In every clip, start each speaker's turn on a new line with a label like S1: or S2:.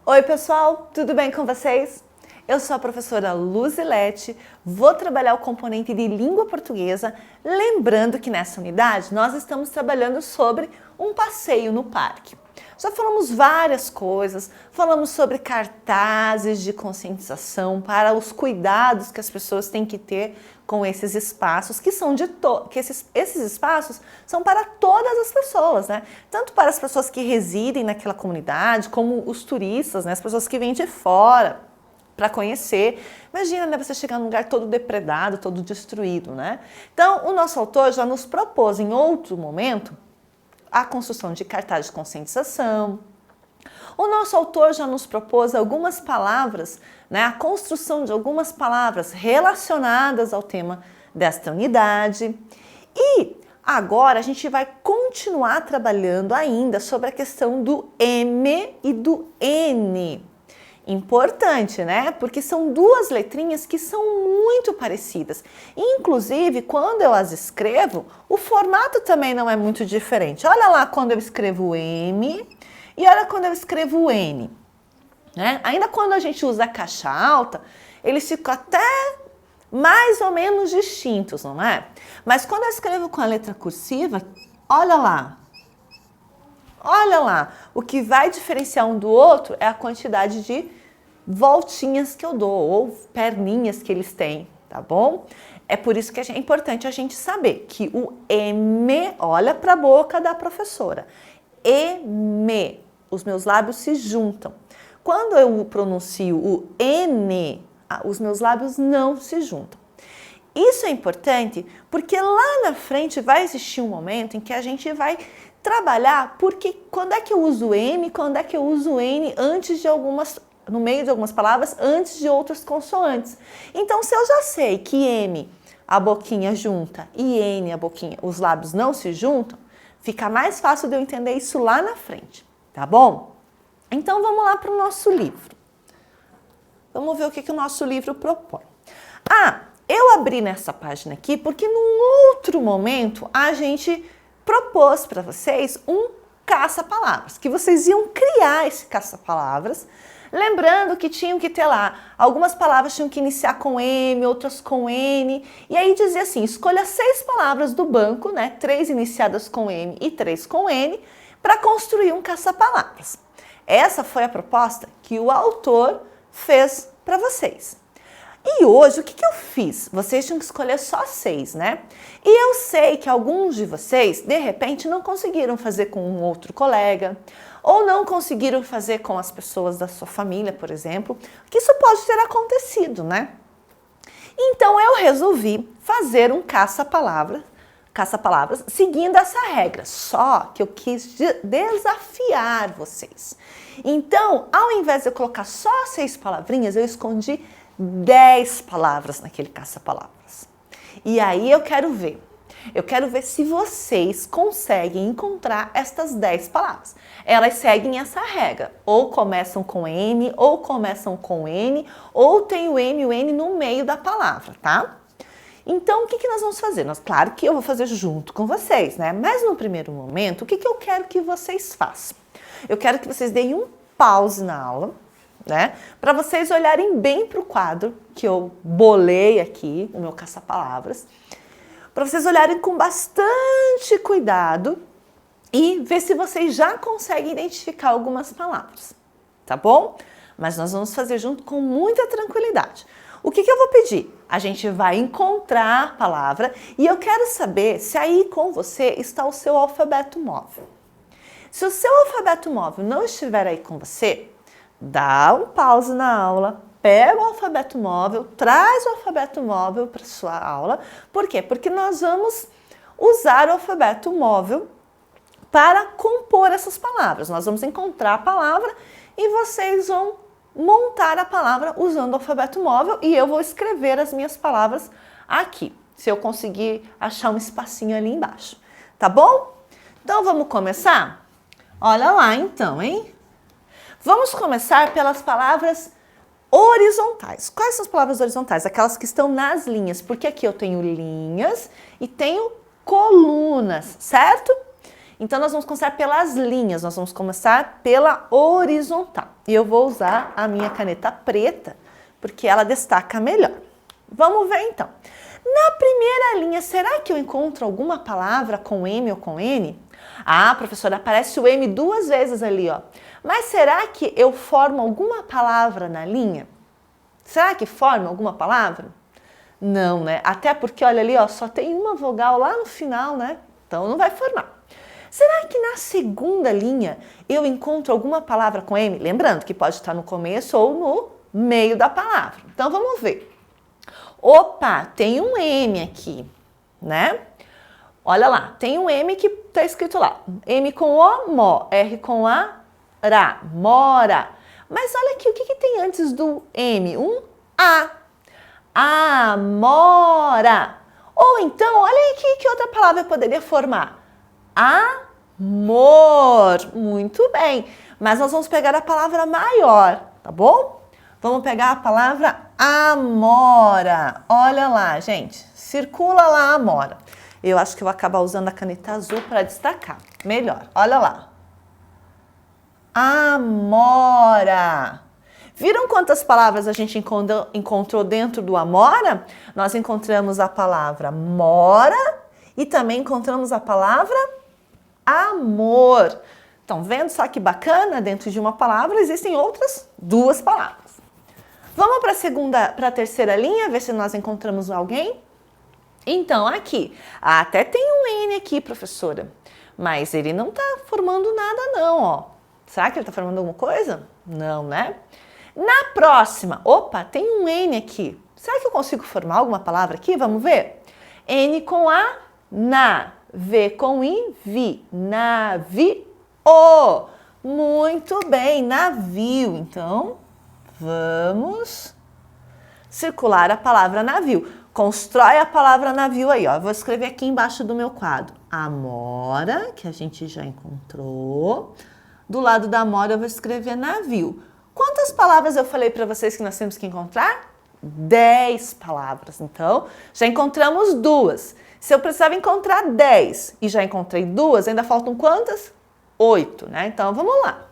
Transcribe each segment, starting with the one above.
S1: Oi pessoal, tudo bem com vocês? Eu sou a professora Luzilete, vou trabalhar o componente de língua portuguesa, lembrando que nessa unidade nós estamos trabalhando sobre um passeio no parque. Já falamos várias coisas, falamos sobre cartazes de conscientização para os cuidados que as pessoas têm que ter com esses espaços, que são esses espaços são para todas as pessoas, né? Tanto para as pessoas que residem naquela comunidade, como os turistas, né? As pessoas que vêm de fora para conhecer. Imagina, né, você chegar num lugar todo depredado, todo destruído, né? Então, o nosso autor já nos propôs em outro momento a construção de cartazes de conscientização. O nosso autor já nos propôs algumas palavras, né, a construção de algumas palavras relacionadas ao tema desta unidade. E agora a gente vai continuar trabalhando ainda sobre a questão do M e do N. Importante, né? Porque são duas letrinhas que são muito parecidas. Inclusive, quando eu as escrevo, o formato também não é muito diferente. Olha lá quando eu escrevo o M e olha quando eu escrevo o N. Né? Ainda quando a gente usa a caixa alta, eles ficam até mais ou menos distintos, não é? Mas quando eu escrevo com a letra cursiva, olha lá. Olha lá, o que vai diferenciar um do outro é a quantidade de voltinhas que eu dou, ou perninhas que eles têm, tá bom? É por isso que é importante a gente saber que o M, olha para a boca da professora, M, os meus lábios se juntam. Quando eu pronuncio o N, os meus lábios não se juntam. Isso é importante porque lá na frente vai existir um momento em que a gente vai trabalhar porque quando é que eu uso o M, quando é que eu uso o N no meio de algumas palavras, antes de outras consoantes. Então, se eu já sei que M, a boquinha junta, e N, a boquinha, os lábios não se juntam, fica mais fácil de eu entender isso lá na frente, tá bom? Então, vamos lá para o nosso livro. Vamos ver o que o nosso livro propõe. Eu abri nessa página aqui porque num outro momento a gente propôs para vocês um caça-palavras, que vocês iam criar esse caça-palavras, lembrando que tinham que ter lá, algumas palavras tinham que iniciar com M, outras com N, e aí dizia assim, escolha 6 palavras do banco, né, 3 iniciadas com M e 3 com N, para construir um caça-palavras. Essa foi a proposta que o autor fez para vocês. E hoje, o que eu fiz? Vocês tinham que escolher só 6, né? E eu sei que alguns de vocês, de repente, não conseguiram fazer com um outro colega, ou não conseguiram fazer com as pessoas da sua família, por exemplo, que isso pode ter acontecido, né? Então, eu resolvi fazer um caça-palavras seguindo essa regra, só que eu quis desafiar vocês. Então, ao invés de eu colocar só 6 palavrinhas, eu escondi 10 palavras naquele caça-palavras. E aí eu quero ver se vocês conseguem encontrar estas 10 palavras. Elas seguem essa regra, ou começam com M, ou começam com N, ou tem o M e o N no meio da palavra, tá? Então, o que nós vamos fazer? Claro que eu vou fazer junto com vocês, né? Mas no primeiro momento, o que eu quero que vocês façam? Eu quero que vocês deem um pause na aula, né? Para vocês olharem bem para o quadro que eu bolei aqui, o meu caça-palavras, para vocês olharem com bastante cuidado e ver se vocês já conseguem identificar algumas palavras, tá bom? Mas nós vamos fazer junto com muita tranquilidade. O que eu vou pedir? A gente vai encontrar a palavra e eu quero saber se aí com você está o seu alfabeto móvel. Se o seu alfabeto móvel não estiver aí com você, dá um pause na aula, pega o alfabeto móvel, traz o alfabeto móvel para sua aula. Por quê? Porque nós vamos usar o alfabeto móvel para compor essas palavras. Nós vamos encontrar a palavra e vocês vão montar a palavra usando o alfabeto móvel e eu vou escrever as minhas palavras aqui, se eu conseguir achar um espacinho ali embaixo. Tá bom? Então vamos começar? Olha lá então, hein? Vamos começar pelas palavras horizontais. Quais são as palavras horizontais? Aquelas que estão nas linhas, porque aqui eu tenho linhas e tenho colunas, certo? Então, nós vamos começar pelas linhas, nós vamos começar pela horizontal. E eu vou usar a minha caneta preta, porque ela destaca melhor. Vamos ver então. Na primeira linha, será que eu encontro alguma palavra com M ou com N? Ah, professora, aparece o M 2 vezes ali, ó. Mas será que eu formo alguma palavra na linha? Será que forma alguma palavra? Não, né? Até porque, olha ali, ó, só tem uma vogal lá no final, né? Então não vai formar. Será que na segunda linha eu encontro alguma palavra com M? Lembrando que pode estar no começo ou no meio da palavra. Então vamos ver. Opa, tem um M aqui, né? Olha lá, tem um M que está escrito lá. M com O, mó. R com A, ra. Mora. Mas olha aqui, o que tem antes do M? Um A. Amora. Ou então, olha aqui que outra palavra eu poderia formar. Amor. Muito bem. Mas nós vamos pegar a palavra maior, tá bom? Vamos pegar a palavra amora. Olha lá, gente. Circula lá, amora. Eu acho que eu vou acabar usando a caneta azul para destacar. Melhor. Olha lá. Amora. Viram quantas palavras a gente encontrou dentro do amora? Nós encontramos a palavra mora e também encontramos a palavra amor. Estão vendo só que bacana? Dentro de uma palavra existem outras duas palavras. Vamos para a terceira linha, ver se nós encontramos alguém? Então, aqui, até tem um N aqui, professora, mas ele não está formando nada não, ó. Será que ele está formando alguma coisa? Não, né? Na próxima, opa, tem um N aqui. Será que eu consigo formar alguma palavra aqui? Vamos ver? N com A, na. V com I, vi. Navio. Muito bem, navio. Então, vamos circular a palavra navio. Constrói a palavra navio aí, ó. Eu vou escrever aqui embaixo do meu quadro. Amora, que a gente já encontrou. Do lado da amora eu vou escrever navio. Quantas palavras eu falei para vocês que nós temos que encontrar? 10 palavras. Então, já encontramos 2. Se eu precisava encontrar 10 e já encontrei 2, ainda faltam quantas? 8, né? Então, vamos lá.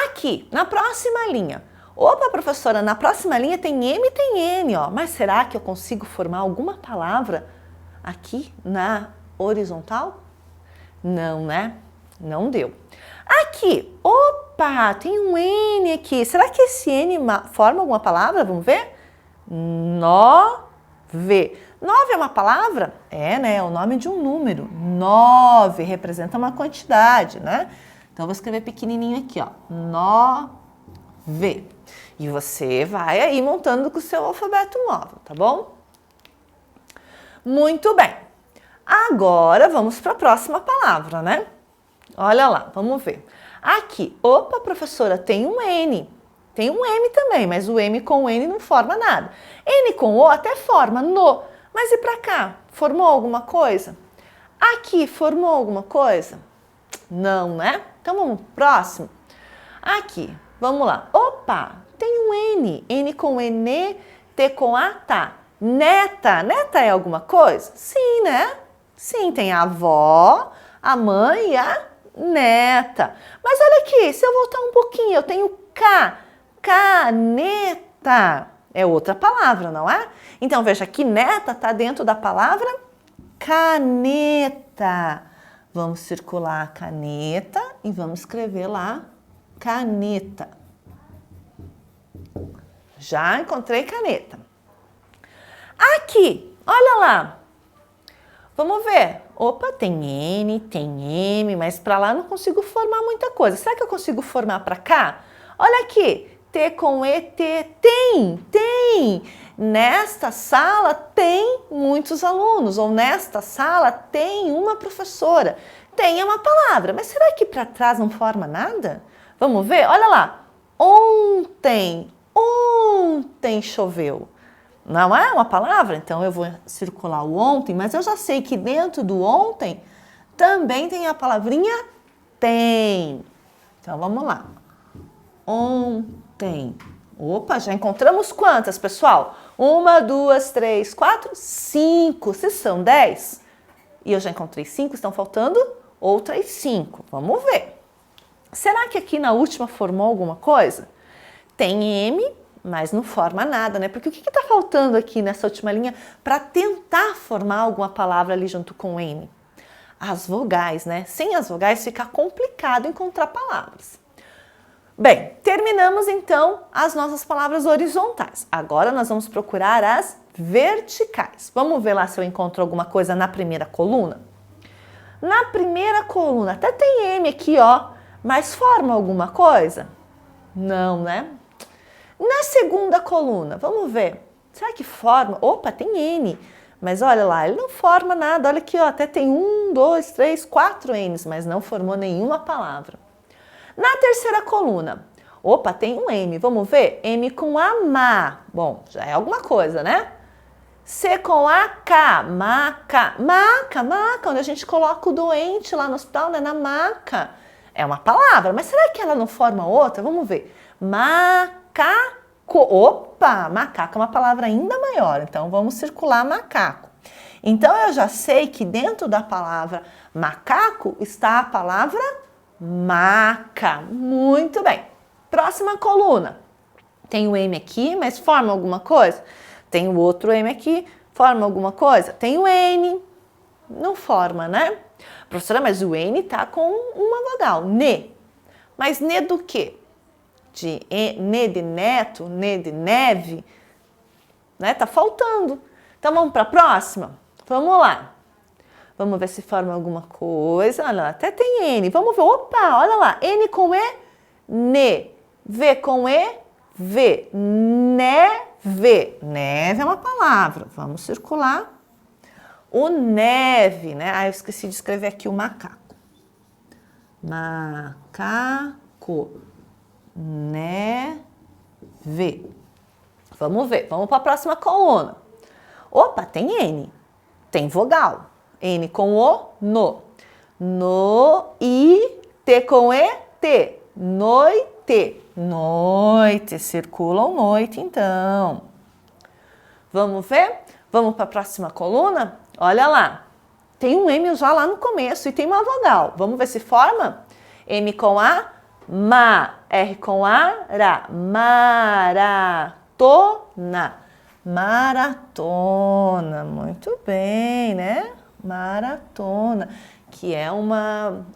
S1: Aqui, na próxima linha. Opa, professora, na próxima linha tem M e tem N, ó. Mas será que eu consigo formar alguma palavra aqui na horizontal? Não, né? Não deu. Aqui, opa, tem um N aqui. Será que esse N forma alguma palavra? Vamos ver? 9. 9 é uma palavra? É, né? É o nome de um número. 9 representa uma quantidade, né? Então, eu vou escrever pequenininho aqui, ó. 9. E você vai aí montando com o seu alfabeto móvel, tá bom? Muito bem. Agora, vamos para a próxima palavra, né? Olha lá, vamos ver. Aqui, opa, professora, tem um N. Tem um M também, mas o M com o N não forma nada. N com O até forma, no. Mas e pra cá? Formou alguma coisa? Aqui, formou alguma coisa? Não, né? Então vamos pro próximo. Aqui, vamos lá. Opa, tem um N. N com N, T com A, tá. Neta. Neta é alguma coisa? Sim, né? Sim, tem a avó, a mãe e a neta. Mas olha aqui, se eu voltar um pouquinho, eu tenho K. Caneta. É outra palavra, não é? Então, veja que neta está dentro da palavra caneta. Vamos circular a caneta e vamos escrever lá caneta. Já encontrei caneta. Aqui, olha lá. Vamos ver. Opa, tem N, tem M, mas para lá eu não consigo formar muita coisa. Será que eu consigo formar para cá? Olha aqui. T com ET, tem. Nesta sala tem muitos alunos, ou nesta sala tem uma professora. Tem é uma palavra, mas será que para trás não forma nada? Vamos ver? Olha lá. Ontem choveu. Não é uma palavra? Então eu vou circular o ontem, mas eu já sei que dentro do ontem também tem a palavrinha tem. Então vamos lá. Ontem. Opa, já encontramos quantas, pessoal? 1, 2, 3, 4, 5. Se são 10 e eu já encontrei 5, estão faltando outras 5. Vamos ver. Será que aqui na última formou alguma coisa? Tem M, mas não forma nada, né? Porque o que está faltando aqui nessa última linha para tentar formar alguma palavra ali junto com M? As vogais, né? Sem as vogais fica complicado encontrar palavras. Bem, terminamos então as nossas palavras horizontais. Agora nós vamos procurar as verticais. Vamos ver lá se eu encontro alguma coisa na primeira coluna? Na primeira coluna, até tem M aqui, ó, mas forma alguma coisa? Não, né? Na segunda coluna, vamos ver. Será que forma? Opa, tem N. Mas olha lá, ele não forma nada. Olha aqui, ó, até tem 1, 2, 3, 4 N's, mas não formou nenhuma palavra. Na terceira coluna, opa, tem um M. Vamos ver? M com A, ma. Bom, já é alguma coisa, né? C com A, K, maca. Maca, maca, onde a gente coloca o doente lá no hospital, né? Na maca. É uma palavra, mas será que ela não forma outra? Vamos ver. Macaco. Opa, macaco é uma palavra ainda maior, então vamos circular macaco. Então eu já sei que dentro da palavra macaco está a palavra maca. Muito bem. Próxima coluna. Tem o M aqui, mas forma alguma coisa? Tem o outro M aqui, forma alguma coisa? Tem o N, não forma, né? Professora, mas o N tá com uma vogal, ne. Mas ne do quê? Ne de neto, ne de neve, né? Tá faltando. Então vamos para a próxima? Vamos lá. Vamos ver se forma alguma coisa. Olha lá, até tem N. Vamos ver. Opa, olha lá. N com E, ne. V com E, V. Neve. Neve é uma palavra. Vamos circular. O neve, né? Ah, eu esqueci de escrever aqui o macaco. Macaco. Neve. Vamos ver. Vamos para a próxima coluna. Opa, tem N. Tem vogal. N com O, no. No, I, T com E, T. Noite. Noite. Circulam noite, então. Vamos ver? Vamos para a próxima coluna? Olha lá. Tem um M já lá no começo e tem uma vogal. Vamos ver se forma? M com A, ma. R com A, ra. Maratona. Maratona. Muito bem, né? Maratona. Que é o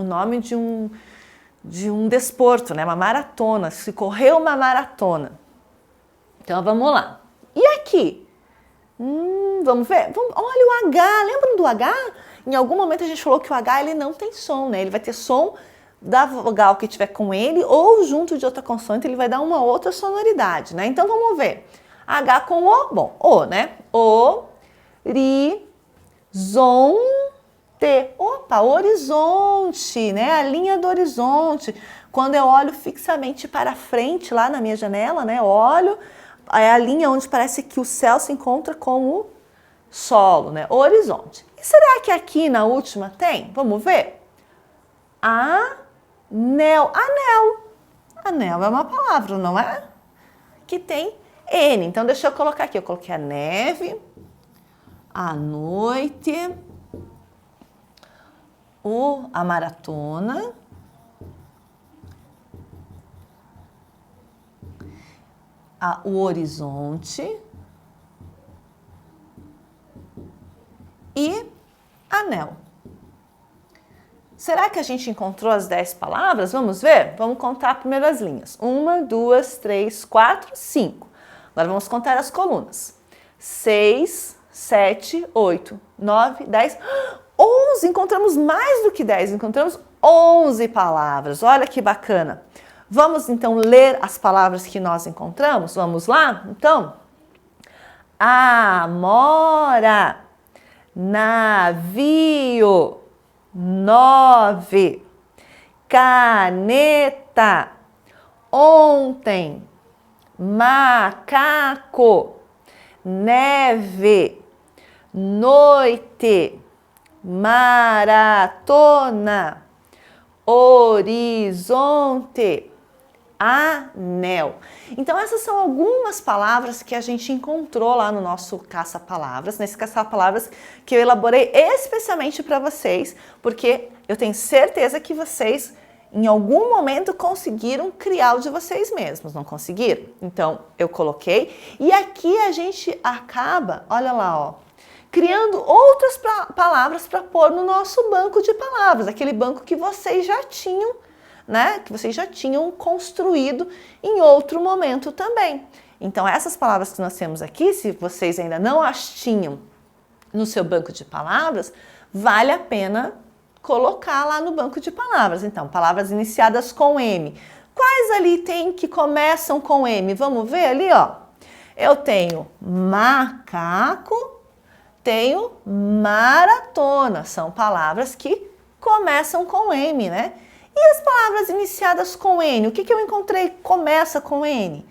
S1: nome de um desporto, né? Uma maratona. Se correu uma maratona. Então vamos lá. E aqui? Vamos ver? Olha o H. Lembram do H? Em algum momento a gente falou que o H ele não tem som, né? Ele vai ter som da vogal que tiver com ele ou junto de outra consoante, ele vai dar uma outra sonoridade, né? Então vamos ver. H com O, bom, O, né? Horizonte. Opa, horizonte, né? A linha do horizonte. Quando eu olho fixamente para frente lá na minha janela, né? Olho, é a linha onde parece que o céu se encontra com o solo, né? Horizonte. E será que aqui na última tem? Vamos ver? Anel. Anel. Anel é uma palavra, não é? Que tem N. Então, deixa eu colocar aqui. Eu coloquei a neve, a noite, a maratona, o horizonte e anel. Será que a gente encontrou as 10 palavras? Vamos ver? Vamos contar primeiro as linhas. 1, 2, 3, 4, 5. Agora vamos contar as colunas. 6, 7, 8, 9, 10, 11. Encontramos mais do que 10. Encontramos 11 palavras. Olha que bacana. Vamos então ler as palavras que nós encontramos? Vamos lá? Então, amora, navio, 9, caneta, ontem, macaco, neve, noite, maratona, horizonte, anel. Então essas são algumas palavras que a gente encontrou lá no nosso caça-palavras, nesse caça-palavras que eu elaborei especialmente para vocês, porque eu tenho certeza que vocês, em algum momento, conseguiram criar o de vocês mesmos, não conseguiram? Então, eu coloquei. E aqui a gente acaba, olha lá, ó, criando outras palavras para pôr no nosso banco de palavras, aquele banco que vocês já tinham, né? Que vocês já tinham construído em outro momento também. Então, essas palavras que nós temos aqui, se vocês ainda não as tinham no seu banco de palavras, vale a pena colocar lá no banco de palavras. Então, palavras iniciadas com M. Quais ali tem que começam com M? Vamos ver ali, ó. Eu tenho macaco, tenho maratona. São palavras que começam com M, né? E as palavras iniciadas com N? O que eu encontrei que começa com N?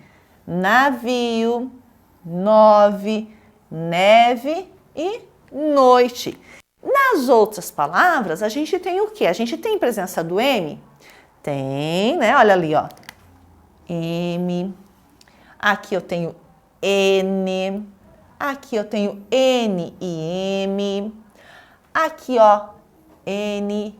S1: Navio, nove, neve e noite. Nas outras palavras, a gente tem o quê? A gente tem presença do M? Tem, né? Olha ali, ó. M. Aqui eu tenho N. Aqui eu tenho N e M. Aqui, ó, N,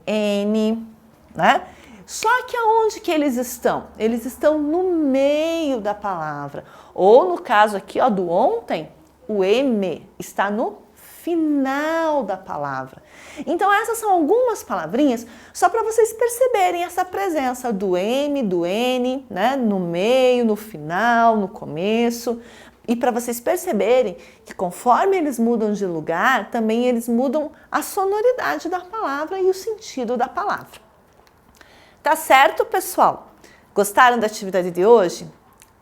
S1: N, né? Só que aonde que eles estão? Eles estão no meio da palavra. Ou no caso aqui, ó, do ontem, o M está no final da palavra. Então essas são algumas palavrinhas só para vocês perceberem essa presença do M, do N, né, no meio, no final, no começo, e para vocês perceberem que conforme eles mudam de lugar, também eles mudam a sonoridade da palavra e o sentido da palavra. Tá certo, pessoal? Gostaram da atividade de hoje?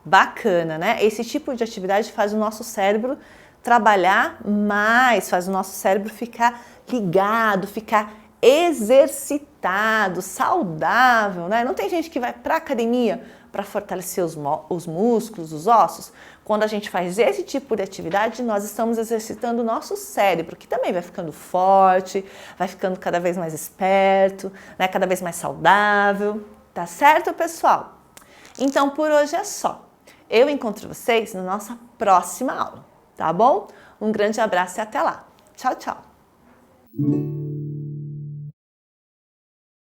S1: Bacana, né? Esse tipo de atividade faz o nosso cérebro trabalhar mais, faz o nosso cérebro ficar ligado, ficar exercitado, saudável, né? Não tem gente que vai para academia para fortalecer os músculos, os ossos. Quando a gente faz esse tipo de atividade, nós estamos exercitando o nosso cérebro, que também vai ficando forte, vai ficando cada vez mais esperto, né? Cada vez mais saudável. Tá certo, pessoal? Então, por hoje é só. Eu encontro vocês na nossa próxima aula, tá bom? Um grande abraço e até lá. Tchau, tchau!